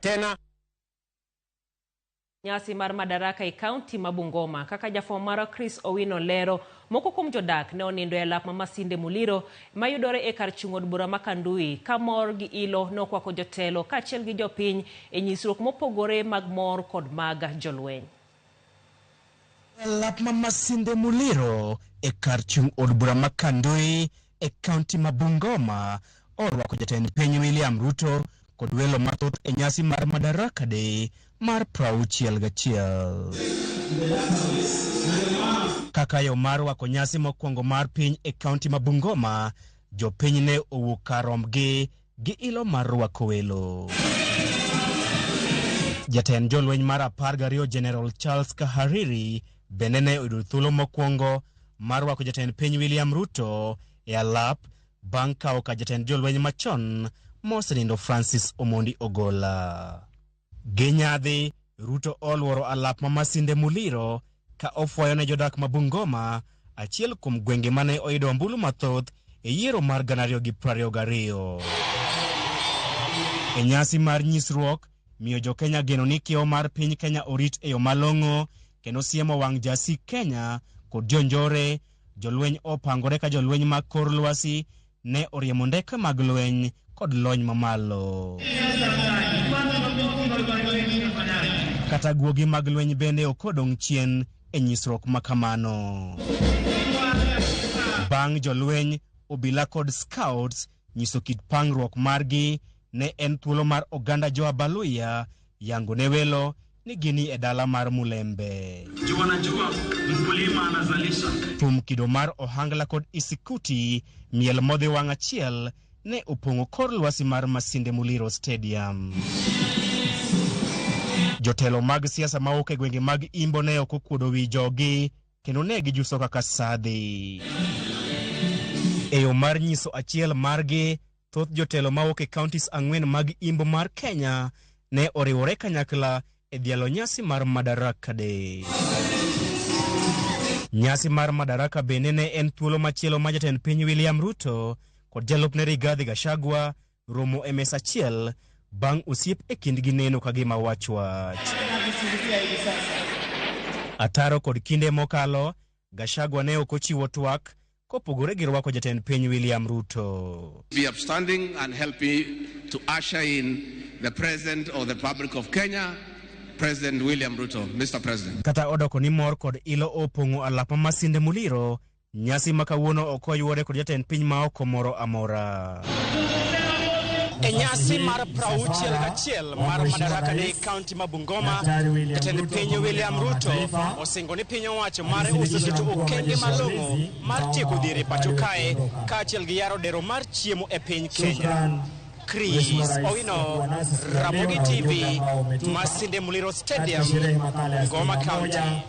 tena. Nyasi mar Madaraka e kaunti ma Bungoma kaka jafwambo mara Chris Owino lero moko kuom jodak ne onindo e alap ma Masinde Muliro mayudore e kar chung od bura ma Kandui ka mor gi ilo nokwako jotelo kaachiel gi jopiny e nyisruok mopogore mag mor kod mag jolweny. Alap ma Masinde Muliro e kar chung od bura ma Kandui e kaunti ma Bungoma orwako jatend piny William Ruto kod welo mathoth e nyasi mar Madaraka Day mar 61. Kaka yo mar wako nyasi mokwongo mar piny e kaunti ma Bungoma, jopiny ne owuok kar rombgi gi ilo mar rwako welo. Jatend jolweny mar 12 General Charles Kahariri bende ne oyudo thuolo mokwongo mar wako jatend piny William Ruto e alap bang' kawo ka jatend jolweny machon mosenindo Francis Omondi Ogola. Ginyadhi, Ruto oluoro alap ma Masinde Muliro ka ofwayo ne jodak ma Bungoma achiel kuom gwenge mane oyudo ombulu mathoth e yiero mar 2022. E nyasi mar nyisruok, miyo jo Kenya geno ni kiewo mar piny Kenya orit e yo malong'o kendo siemo wang' jasi Kenya kod jonjore. Jolweny opangore ka jolweny mag kor lwasi ne oriemo ndeke mag lweny kod lony mamalo. Kata guogi mag lweny bende okodong' chien e nyisruok makamano. Bang' jolweny, obila kod scouts nyiso kit pangruok margi, ne en thuolo mar oganda jo Abaluya yango ne welo ni gini e dala mar Mulembe. Thum kido mar ohangla kod isikuti miel modhi wang' achiel ne opong'o kor lwasi mar Masinde Muliro Stadium. Jotelo mag siasa mawuok e gwenge mag Imbo ne ok okuodo wi jogi kendo ne gijuso kaka sadhi. E yo mar nyiso achiel margi, thoth jotelo mawuok e counties 4 mag Imbo mar Kenya ne oriwore kanyakla e dhialo nyasi mar Madaraka Day. Nyasi mar Madaraka bende ne en thuolo machielo ma jatend piny William Ruto kod jalupne Rigathi Gachagua romo e mesa achiel bang' osiep e kindgi neno ka gima wach. Ataro kod kinde mokalo, Gachagua ne ok ochiwo twak kopogore gi rwako jatend piny William Ruto. Be upstanding and help me to usher in the President of the Republic of Kenya, President William Ruto. Mr. President. Kata odoko ni mor kod ilo opong'o alap ma Masinde Muliro, nyasi makawuono ok oyuore kod jatend piny ma ok moro amora. E nyasi mar 61 mar Madaraka Day kaunti ma Bungoma, jatend piny William Ruto osingo ni piny owacho mare oseketo okenge malong'o mar tieko dhier e pacho kae kaachiel gi yaro dero mar chiemo e piny Kenya. Chris Owino, Ramogi TV, Masinde Muliro Stadium, Bungoma County.